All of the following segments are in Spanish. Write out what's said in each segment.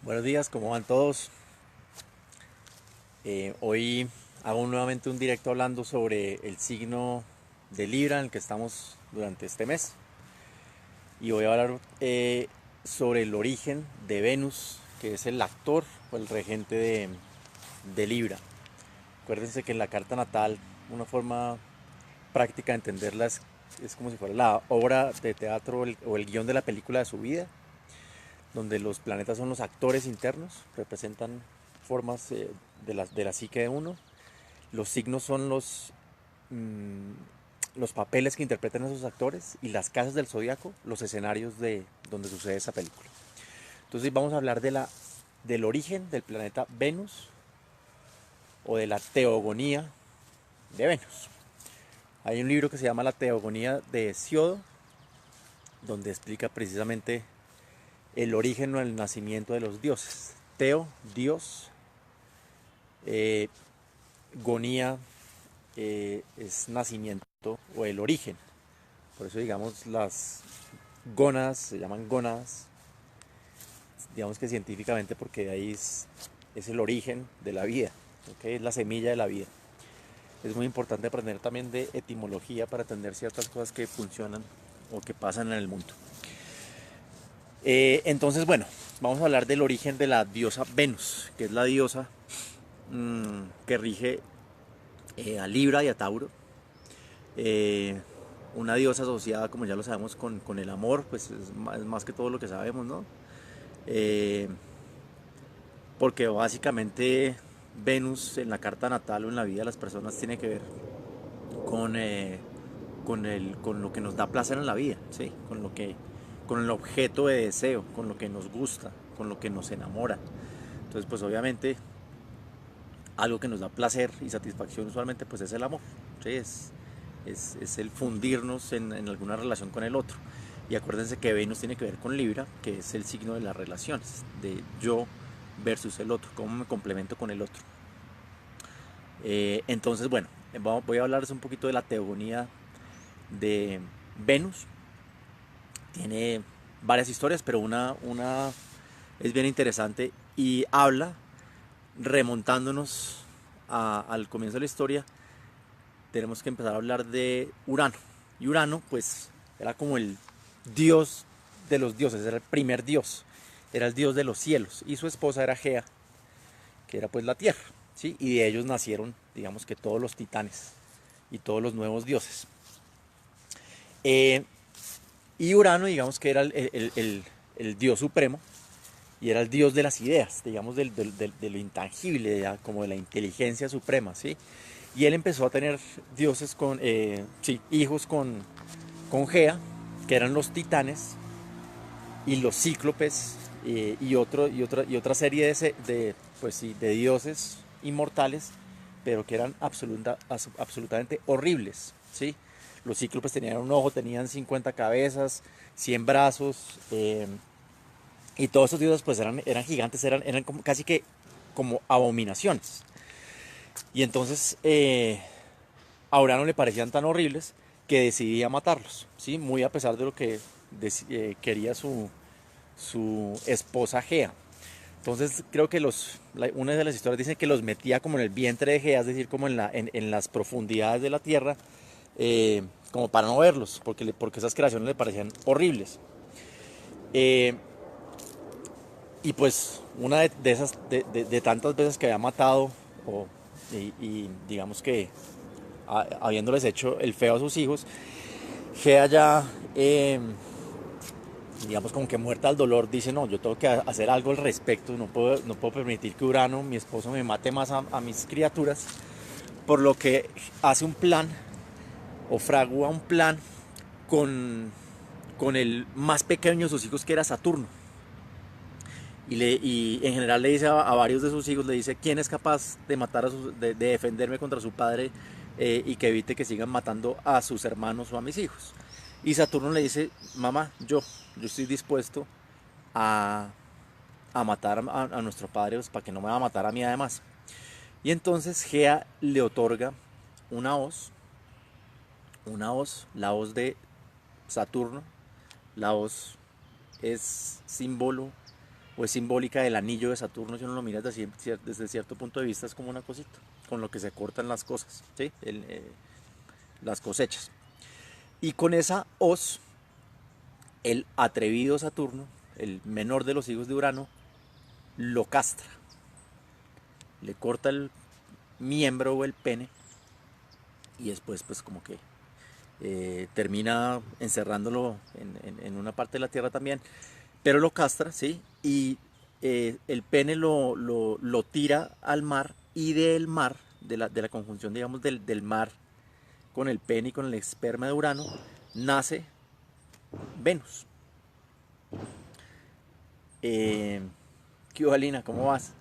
Buenos días, ¿cómo van todos? Hoy hago nuevamente un directo hablando sobre el signo de Libra en el que estamos durante este mes. Y voy a hablar sobre el origen de Venus, que es el actor o el regente de Libra. Acuérdense que en la carta natal, una forma práctica de entenderla es como si fuera la obra de teatro o el guión de la película de su vida, donde los planetas son los actores internos, representan formas de la psique de uno. Los signos son los papeles que interpretan esos actores, y las casas del zodiaco, los escenarios de donde sucede esa película. Entonces vamos a hablar del origen del planeta Venus, o de la teogonía de Venus. Hay un libro que se llama La Teogonía de Hesiodo, donde explica precisamente el origen o el nacimiento de los dioses. Teo, Dios, eh, gonía, es nacimiento o el origen. Por eso, digamos, las gónadas se llaman gónadas, digamos que científicamente, porque de ahí es el origen de la vida, ¿okay? Es la semilla de la vida. Es muy importante aprender también de etimología para entender ciertas cosas que funcionan o que pasan en el mundo. Entonces, bueno, vamos a hablar del origen de la diosa Venus, que es la diosa que rige a Libra y a Tauro. Eh, una diosa asociada, como ya lo sabemos, con el amor, pues es más que todo lo que sabemos, ¿no? Eh, Porque básicamente Venus en la carta natal o en la vida de las personas tiene que ver con, con lo que nos da placer en la vida, ¿sí? Con el objeto de deseo, con lo que nos gusta, con lo que nos enamora. Entonces, pues obviamente algo que nos da placer y satisfacción usualmente pues es el amor, ¿sí? Es el fundirnos en alguna relación con el otro. Y acuérdense que Venus tiene que ver con Libra, que es el signo de las relaciones, de yo versus el otro, cómo me complemento con el otro. Entonces, bueno, voy a hablarles un poquito de la teogonía de Venus. Tiene varias historias, pero una es bien interesante y habla, remontándonos al comienzo de la historia, tenemos que empezar a hablar de Urano. Y Urano, pues, era como el dios de los dioses, era el primer dios, era el dios de los cielos. Y su esposa era Gea, que era pues la tierra, ¿sí? Y de ellos nacieron, digamos que todos los titanes y todos los nuevos dioses. Eh, y Urano, digamos que era el dios supremo, y era el dios de las ideas, digamos, de lo intangible, como de la inteligencia suprema, ¿sí? Y él empezó a tener dioses sí, hijos con Gea, que eran los titanes, y los cíclopes, y otra serie pues sí, de dioses inmortales, pero que eran absolutamente horribles, ¿sí? Los cíclopes tenían un ojo, tenían 50 cabezas, 100 brazos, y todos estos dioses pues eran gigantes, eran como, casi que como abominaciones. Y entonces a Urano le parecían tan horribles que decidía matarlos, ¿sí? Muy a pesar de lo que quería su esposa Gea. Entonces creo que una de las historias dice que los metía como en el vientre de Gea, es decir, como en las profundidades de la tierra, como para no verlos, porque esas creaciones le parecían horribles. Eh, y pues una de tantas veces que había matado, y digamos que habiéndoles hecho el feo a sus hijos, Gea ya, digamos como que muerta al dolor, dice: no, yo tengo que hacer algo al respecto, no puedo permitir que Urano, mi esposo, me mate más a mis criaturas, por lo que hace un plan, o fragua un plan con el más pequeño de sus hijos, que era Saturno. Y en general le dice a varios de sus hijos, le dice: quién es capaz de matar de defenderme contra su padre, y que evite que sigan matando a sus hermanos o a mis hijos. Y Saturno le dice: mamá, yo estoy dispuesto a, a matar a nuestro padre, pues, para que no me va a matar a mí además. Y entonces Gea le otorga una hoz, la hoz de Saturno. La hoz es símbolo, o es simbólica del anillo de Saturno. Si uno lo mira desde cierto punto de vista, es como una cosita, con lo que se cortan las cosas, ¿sí? Las cosechas. Y con esa hoz, el atrevido Saturno, el menor de los hijos de Urano, lo castra, le corta el miembro o el pene, y después pues como que termina encerrándolo en una parte de la tierra también, pero lo castra, ¿sí? Y el pene lo tira al mar, y del mar, de la conjunción, digamos, del mar con el pene y con el esperma de Urano, nace Venus. ¿Qué hubo, Alina? ¿Cómo vas?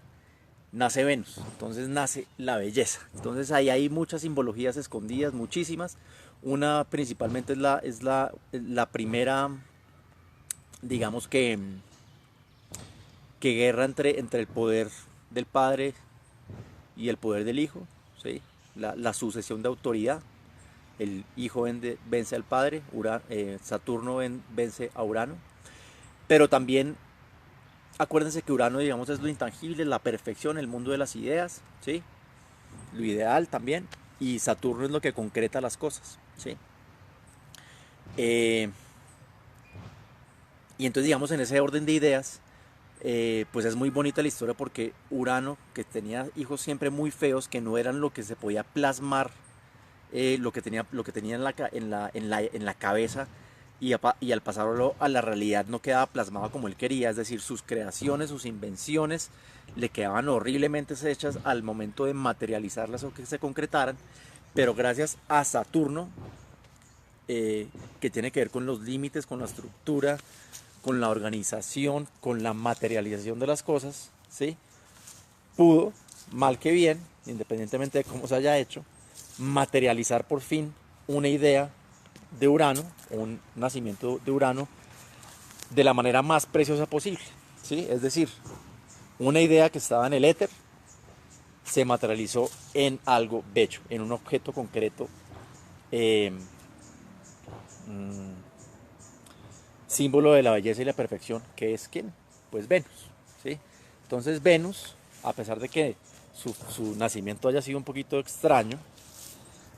Nace Venus, entonces nace la belleza. Entonces ahí hay muchas simbologías escondidas, muchísimas. Una principalmente es la primera, digamos que guerra entre el poder del padre y el poder del hijo, ¿sí? La sucesión de autoridad. El hijo vence al padre, Saturno vence a Urano, pero también acuérdense que Urano, digamos, es lo intangible, la perfección, el mundo de las ideas, ¿sí? Lo ideal también, y Saturno es lo que concreta las cosas, ¿sí? Eh, y entonces, digamos, en ese orden de ideas, pues es muy bonita la historia, porque Urano, que tenía hijos siempre muy feos, que no eran lo que se podía plasmar, lo que tenía en la cabeza, y al pasarlo a la realidad no quedaba plasmado como él quería, es decir, sus creaciones, sus invenciones le quedaban horriblemente hechas al momento de materializarlas o que se concretaran, pero gracias a Saturno, que tiene que ver con los límites, con la estructura, con la organización, con la materialización de las cosas, ¿sí? Pudo, mal que bien, independientemente de cómo se haya hecho, materializar por fin una idea de Urano, un nacimiento de Urano, de la manera más preciosa posible, ¿sí? Es decir, una idea que estaba en el éter se materializó en algo bello, en un objeto concreto, eh, mm, símbolo de la belleza y la perfección, que es ¿quién? Pues Venus, ¿sí? Entonces Venus, a pesar de que su nacimiento haya sido un poquito extraño,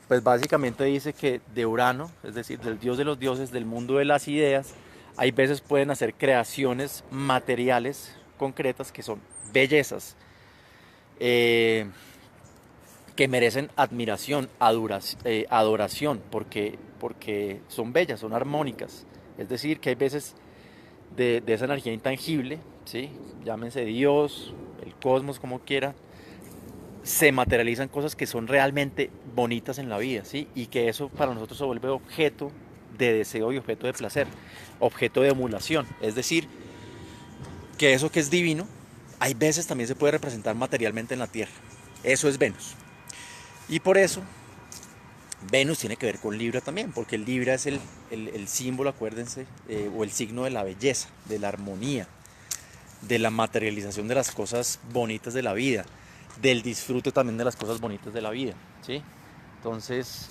pues básicamente dice que de Urano, es decir, del dios de los dioses, del mundo de las ideas, hay veces pueden hacer creaciones materiales concretas que son bellezas, eh, que merecen admiración, adoración, porque son bellas, son armónicas. Es decir, que hay veces de esa energía intangible, ¿sí? Llámense Dios, el cosmos, como quiera, se materializan cosas que son realmente bonitas en la vida, ¿sí? Y que eso para nosotros se vuelve objeto de deseo y objeto de placer, objeto de emulación. Es decir, que eso que es divino, hay veces también se puede representar materialmente en la Tierra. Eso es Venus. Y por eso Venus tiene que ver con Libra también, porque el Libra es el símbolo, acuérdense, o el signo de la belleza, de la armonía, de la materialización de las cosas bonitas de la vida, del disfrute también de las cosas bonitas de la vida, ¿sí? Entonces,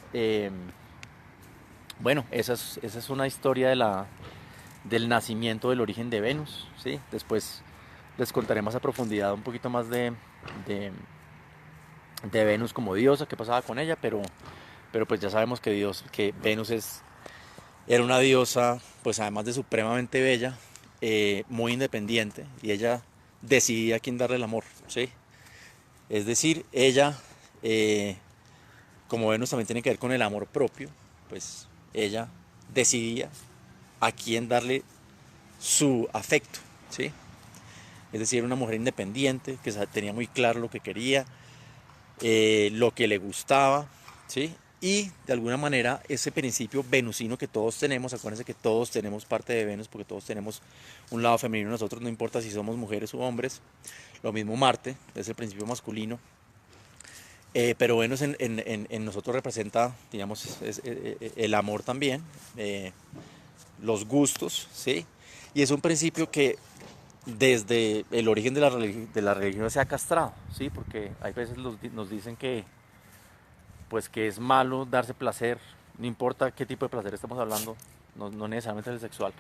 bueno, esa es una historia del nacimiento, del origen de Venus, ¿sí? Después les contaré más a profundidad un poquito más de, de Venus como diosa, qué pasaba con ella, pero pues ya sabemos que Venus era una diosa, pues además de supremamente bella, muy independiente, y ella decidía a quién darle el amor, ¿sí? Es decir, ella, como Venus también tiene que ver con el amor propio, pues ella decidía a quién darle su afecto, ¿sí? Es decir, era una mujer independiente que tenía muy claro lo que quería, lo que le gustaba, ¿sí? Y de alguna manera ese principio venusino que todos tenemos, acuérdense que todos tenemos parte de Venus, porque todos tenemos un lado femenino en nosotros, no importa si somos mujeres u hombres. Lo mismo Marte, es el principio masculino. Pero Venus en nosotros representa, digamos, el amor también, los gustos, ¿sí? Y es un principio que desde el origen de la religión se ha castrado, ¿sí? Porque hay veces nos dicen pues que es malo darse placer, no importa qué tipo de placer estamos hablando, no necesariamente el sexual,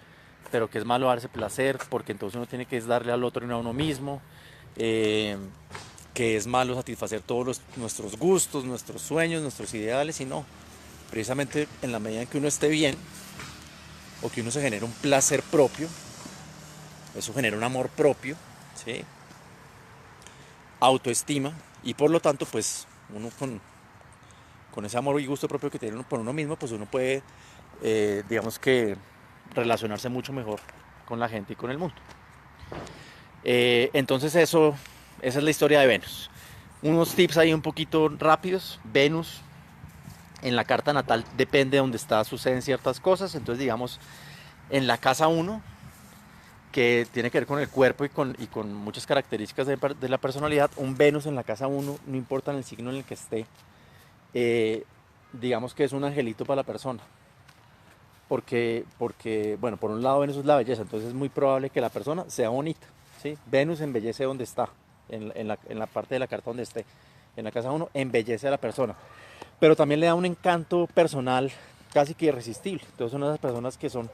pero que es malo darse placer, porque entonces uno tiene que darle al otro y no a uno mismo, eh, que es malo satisfacer todos nuestros gustos, nuestros sueños, nuestros ideales, y no. Precisamente en la medida en que uno esté bien, o que uno se genere un placer propio, eso genera un amor propio, ¿sí? Autoestima, y por lo tanto, pues uno con ese amor y gusto propio que tiene uno por uno mismo, pues uno puede, digamos que, relacionarse mucho mejor con la gente y con el mundo. Entonces esa es la historia de Venus. Unos tips ahí un poquito rápidos. Venus en la carta natal depende de donde está, suceden ciertas cosas. Entonces, digamos, en la casa 1, que tiene que ver con el cuerpo y con muchas características de la personalidad, un Venus en la casa 1, no importa en el signo en el que esté, digamos que es un angelito para la persona. Porque, bueno, por un lado Venus es la belleza, entonces es muy probable que la persona sea bonita, ¿sí? Venus embellece donde está, en la parte de la carta donde esté. En la casa 1 embellece a la persona, pero también le da un encanto personal casi que irresistible. Entonces son esas personas que son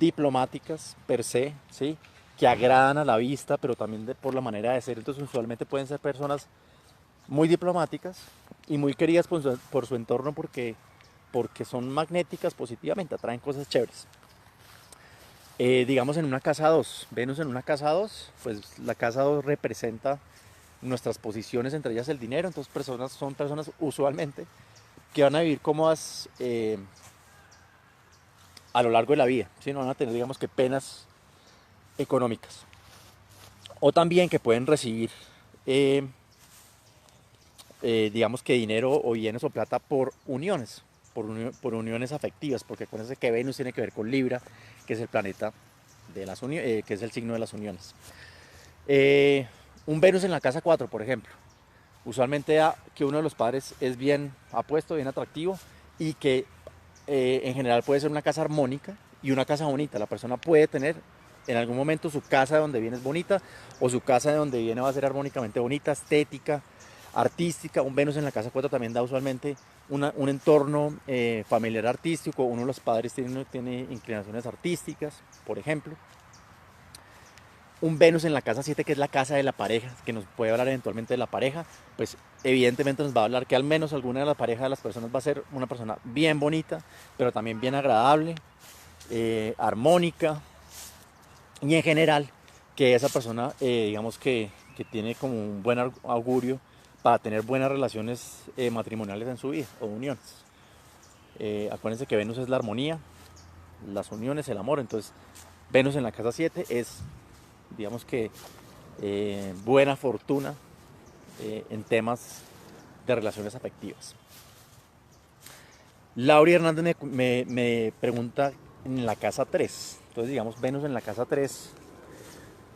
diplomáticas per se, ¿sí? Que agradan a la vista, pero también por la manera de ser. Entonces usualmente pueden ser personas muy diplomáticas y muy queridas por su entorno porque son magnéticas positivamente, atraen cosas chéveres. Digamos en una casa 2, Venus en una casa 2, pues la casa 2 representa nuestras posiciones, entre ellas el dinero. Entonces son personas usualmente que van a vivir cómodas a lo largo de la vida, ¿sí? No van a tener, digamos, que penas económicas. O también que pueden recibir, digamos que dinero o bienes o plata por uniones, por uniones afectivas, porque acuérdense que Venus tiene que ver con Libra, que es el planeta de las que es el signo de las uniones. Un Venus en la casa 4, por ejemplo, usualmente da que uno de los padres es bien apuesto, bien atractivo, y que en general puede ser una casa armónica y una casa bonita. La persona puede tener en algún momento su casa de donde viene es bonita, o su casa de donde viene va a ser armónicamente bonita, estética, artística. Un Venus en la casa 4 también da usualmente un entorno familiar artístico. Uno de los padres tiene inclinaciones artísticas, por ejemplo. Un Venus en la casa 7, que es la casa de la pareja, que nos puede hablar eventualmente de la pareja, pues evidentemente nos va a hablar que al menos alguna de las parejas de las personas va a ser una persona bien bonita, pero también bien agradable, armónica, y en general que esa persona, digamos que tiene como un buen augurio para tener buenas relaciones matrimoniales en su vida, o uniones. Acuérdense que Venus es la armonía, las uniones, el amor. Entonces Venus en la casa 7 es, digamos que, buena fortuna en temas de relaciones afectivas. Lauri Hernández me pregunta en la casa 3. Entonces, digamos, Venus en la casa 3.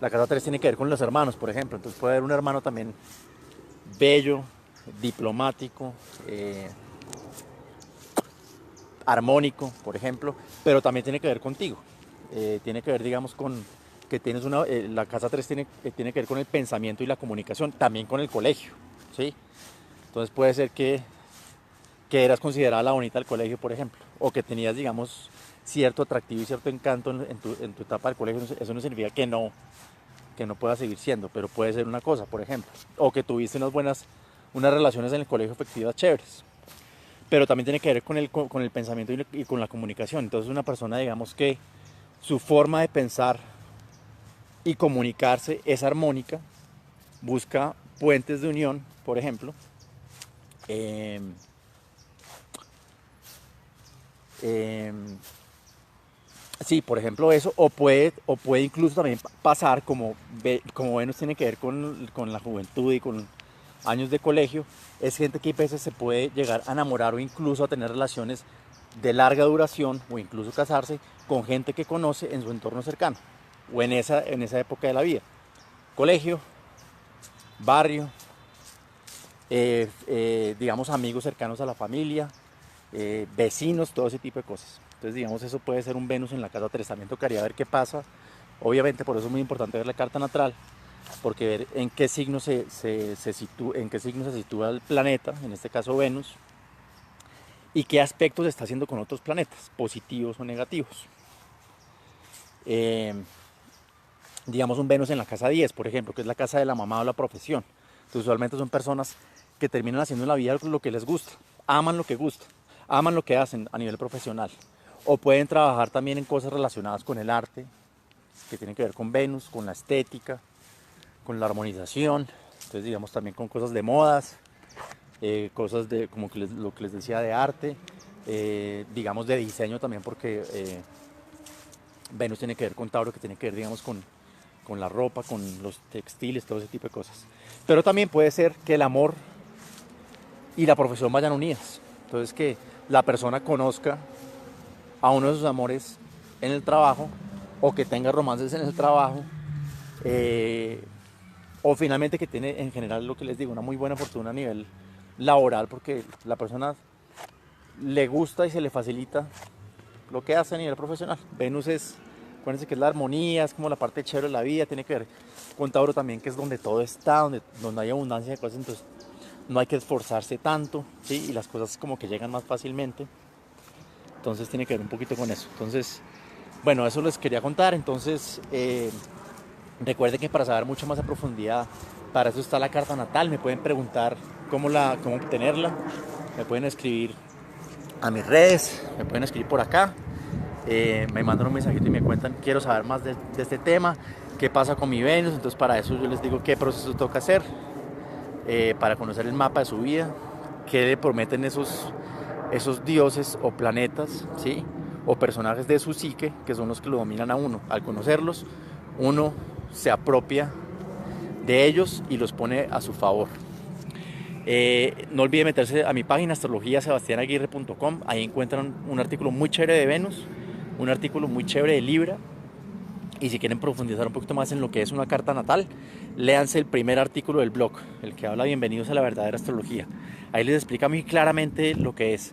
La casa 3 tiene que ver con los hermanos, por ejemplo. Entonces puede haber un hermano también bello, diplomático, armónico, por ejemplo, pero también tiene que ver contigo. Tiene que ver, digamos, con que tienes la casa 3 tiene que ver con el pensamiento y la comunicación, también con el colegio, ¿sí? Entonces puede ser que eras considerada la bonita del colegio, por ejemplo, o que tenías, digamos, cierto atractivo y cierto encanto en tu etapa del colegio. Eso no significa que no puedas seguir siendo, pero puede ser una cosa, por ejemplo, o que tuviste unas relaciones en el colegio afectivas chéveres. Pero también tiene que ver con el pensamiento y con la comunicación. Entonces una persona, digamos, que su forma de pensar y comunicarse es armónica, busca puentes de unión, por ejemplo. Eh, eh, sí, por ejemplo eso, o puede incluso también pasar, como Venus tiene que ver con la juventud y con años de colegio, es gente que a veces se puede llegar a enamorar o incluso a tener relaciones de larga duración, o incluso casarse con gente que conoce en su entorno cercano o en esa época de la vida. Colegio, barrio, digamos, amigos cercanos a la familia, vecinos, todo ese tipo de cosas. Entonces, digamos, eso puede ser un Venus en la casa 3. También tocaría ver qué pasa. Obviamente, por eso es muy importante ver la carta natal, porque ver en qué signo se sitúa el planeta, en este caso Venus, y qué aspectos está haciendo con otros planetas, positivos o negativos. eh, digamos un Venus en la casa 10, por ejemplo, que es la casa de la mamá o la profesión. Entonces, usualmente son personas que terminan haciendo en la vida lo que les gusta, aman lo que gusta, aman lo que hacen a nivel profesional. O pueden trabajar también en cosas relacionadas con el arte, que tienen que ver con Venus, con la estética, con la armonización. Entonces, digamos, también con cosas de modas, cosas de, como que lo que les decía, de arte, digamos, de diseño también, porque Venus tiene que ver con Tauro, que tiene que ver, digamos, con la ropa, con los textiles, todo ese tipo de cosas. Pero también puede ser que el amor y la profesión vayan unidas. Entonces, que la persona conozca a uno de sus amores en el trabajo, o que tenga romances en el trabajo, eh, o finalmente que tiene en general, lo que les digo, una muy buena fortuna a nivel laboral, porque la persona le gusta y se le facilita lo que hace a nivel profesional. Venus es, acuérdense que es la armonía, es como la parte chévere de la vida, tiene que ver con Tauro también, que es donde todo está, donde hay abundancia de cosas, entonces no hay que esforzarse tanto, ¿sí? Y las cosas como que llegan más fácilmente. Entonces tiene que ver un poquito con eso. Entonces, bueno, eso les quería contar. Entonces, recuerden que para saber mucho más a profundidad, para eso está la carta natal. Me pueden preguntar cómo obtenerla. Me pueden escribir a mis redes, me pueden escribir por acá. Me mandan un mensajito y me cuentan, quiero saber más de este tema, qué pasa con mi Venus. Entonces, para eso yo les digo qué proceso toca hacer, para conocer el mapa de su vida, qué le prometen esos dioses o planetas, ¿sí? O personajes de su psique, que son los que lo dominan a uno. Al conocerlos, uno se apropia de ellos y los pone a su favor. No olviden meterse a mi página astrologiasebastianaguirre.com. Ahí encuentran un artículo muy chévere de Venus, un artículo muy chévere de Libra. Y si quieren profundizar un poquito más en lo que es una carta natal, léanse el primer artículo del blog, el que habla Bienvenidos a la verdadera astrología. Ahí les explica muy claramente lo que es.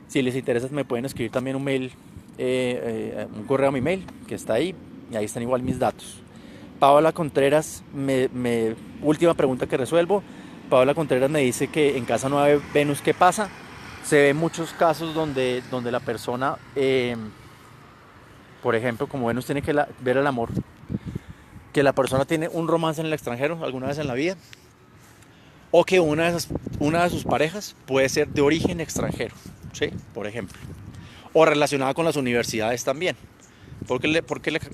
Si les interesa, me pueden escribir también un mail, un correo a mi mail, que está ahí, y ahí están igual mis datos. Paola Contreras, última pregunta que resuelvo. Paola Contreras me dice que en casa 9 Venus, ¿qué pasa? Se ven muchos casos donde la persona, por ejemplo, como Venus tiene que ver el amor, que la persona tiene un romance en el extranjero alguna vez en la vida, o que una de sus parejas puede ser de origen extranjero, ¿sí? Por ejemplo, o relacionada con las universidades también, porque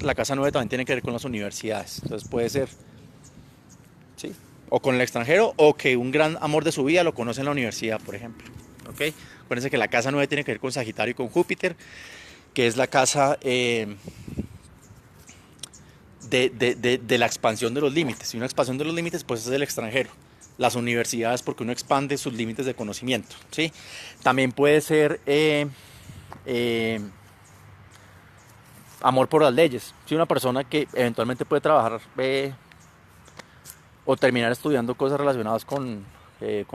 la casa 9 también tiene que ver con las universidades. Entonces puede ser, ¿sí? O con el extranjero, o que un gran amor de su vida lo conoce en la universidad, por ejemplo. ¿Ok? Acuérdense que la casa 9 tiene que ver con Sagitario y con Júpiter, que es la casa de la expansión de los límites. Y una expansión de los límites, pues, es el extranjero. Las universidades, porque uno expande sus límites de conocimiento, ¿sí? También puede ser amor por las leyes. Si una persona que eventualmente puede trabajar o terminar estudiando cosas relacionadas con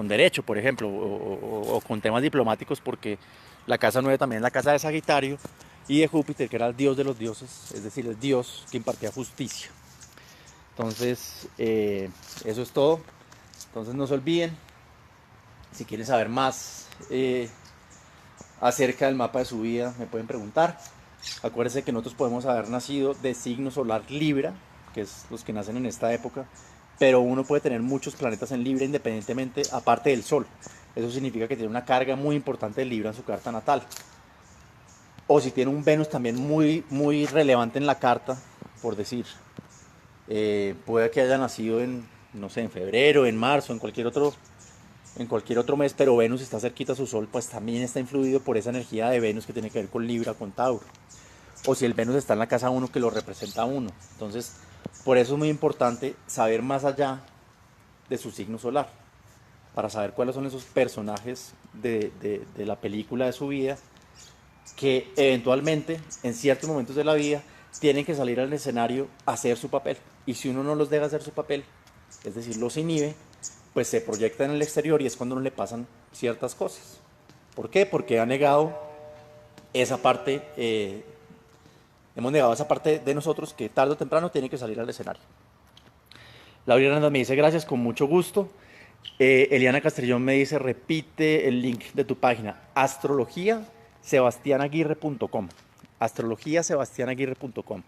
derecho, por ejemplo, o con temas diplomáticos, porque la casa 9 también es la casa de Sagitario y de Júpiter, que era el dios de los dioses, es decir, el dios que impartía justicia. Entonces, eso es todo. Entonces, no se olviden, si quieren saber más acerca del mapa de su vida, me pueden preguntar. Acuérdense que nosotros podemos haber nacido de signo solar Libra, que es los que nacen en esta época, pero uno puede tener muchos planetas en Libra independientemente, aparte del Sol. Eso significa que tiene una carga muy importante de Libra en su carta natal. O si tiene un Venus también muy, muy relevante en la carta, por decir, puede que haya nacido no sé, en febrero, en marzo, en cualquier otro mes, pero Venus está cerquita a su Sol, pues también está influido por esa energía de Venus que tiene que ver con Libra, con Tauro. O si el Venus está en la casa 1, que lo representa a uno. Entonces, por eso es muy importante saber más allá de su signo solar, para saber cuáles son esos personajes de la película de su vida, que eventualmente, en ciertos momentos de la vida, tienen que salir al escenario a hacer su papel. Y si uno no los deja hacer su papel, es decir, los inhibe, pues se proyecta en el exterior y es cuando no le pasan ciertas cosas. ¿Por qué? Porque ha negado esa parte, hemos negado esa parte de nosotros que tarde o temprano tiene que salir al escenario. Laura Hernández me dice gracias, con mucho gusto. Eliana Castrillón me dice repite el link de tu página, astrologiasebastianaguirre.com, astrologiasebastianaguirre.com.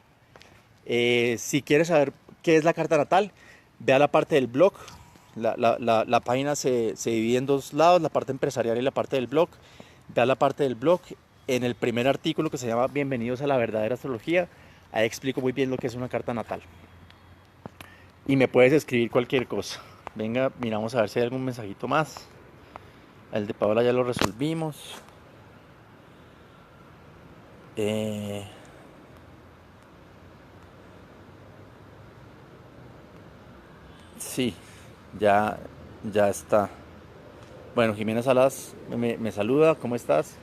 Si quieres saber qué es la carta natal, ve a la parte del blog. La página se divide en dos lados, la parte empresarial y la parte del blog. Ve a la parte del blog. En el primer artículo, que se llama Bienvenidos a la verdadera astrología, ahí explico muy bien lo que es una carta natal. Y me puedes escribir cualquier cosa. Venga, miramos a ver si hay algún mensajito más. El de Paola ya lo resolvimos. Sí, ya, ya está. Bueno, Jimena Salas me saluda, ¿cómo estás?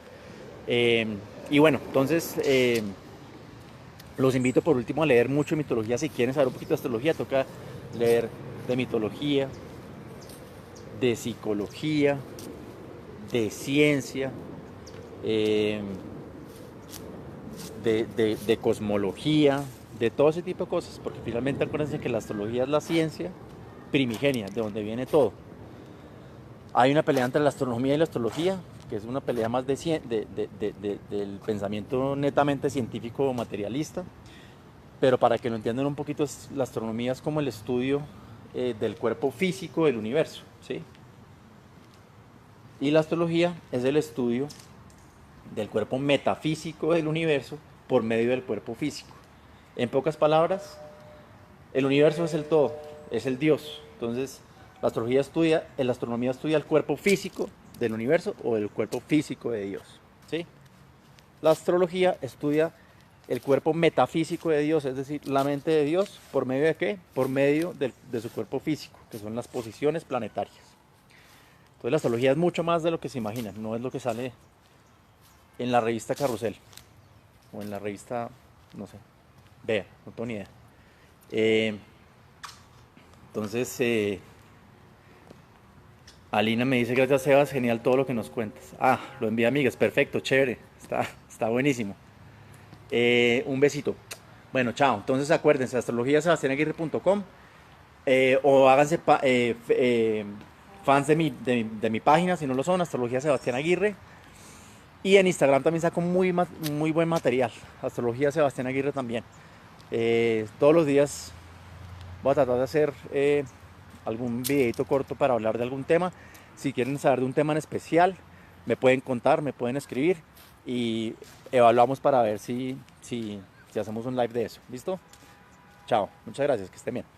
Eh, y bueno, entonces los invito por último a leer mucho de mitología. Si quieren saber un poquito de astrología, toca leer de mitología, de psicología, de ciencia, eh, de cosmología, de todo ese tipo de cosas, porque finalmente acuérdense que la astrología es la ciencia primigenia, de donde viene todo. Hay una pelea entre la astronomía y la astrología, que es una pelea más del pensamiento netamente científico o materialista, pero para que lo entiendan un poquito, la astronomía es como el estudio del cuerpo físico del universo, ¿sí? Y la astrología es el estudio del cuerpo metafísico del universo por medio del cuerpo físico. En pocas palabras, el universo es el todo, es el Dios. Entonces, la astronomía estudia el cuerpo físico del universo o el cuerpo físico de Dios, ¿sí? La astrología estudia el cuerpo metafísico de Dios, es decir, la mente de Dios, ¿por medio de qué? Por medio de su cuerpo físico, que son las posiciones planetarias. Entonces la astrología es mucho más de lo que se imaginan, no es lo que sale en la revista Carrusel o en la revista, no sé, vea, no tengo ni idea. Eh, entonces, Alina me dice, gracias Sebas, genial todo lo que nos cuentas. Ah, lo envía amigas, perfecto, chévere, está buenísimo. Un besito. Bueno, chao. Entonces acuérdense, astrologiasebastianaguirre.com o háganse fans de mi página, si no lo son, Astrología Sebastián Aguirre. Y en Instagram también saco muy buen material, Astrología Sebastián Aguirre también. Todos los días voy a tratar de hacer algún videito corto para hablar de algún tema. Si quieren saber de un tema en especial, me pueden contar, me pueden escribir y evaluamos para ver si hacemos un live de eso. ¿Listo? Chao. Muchas gracias. Que estén bien.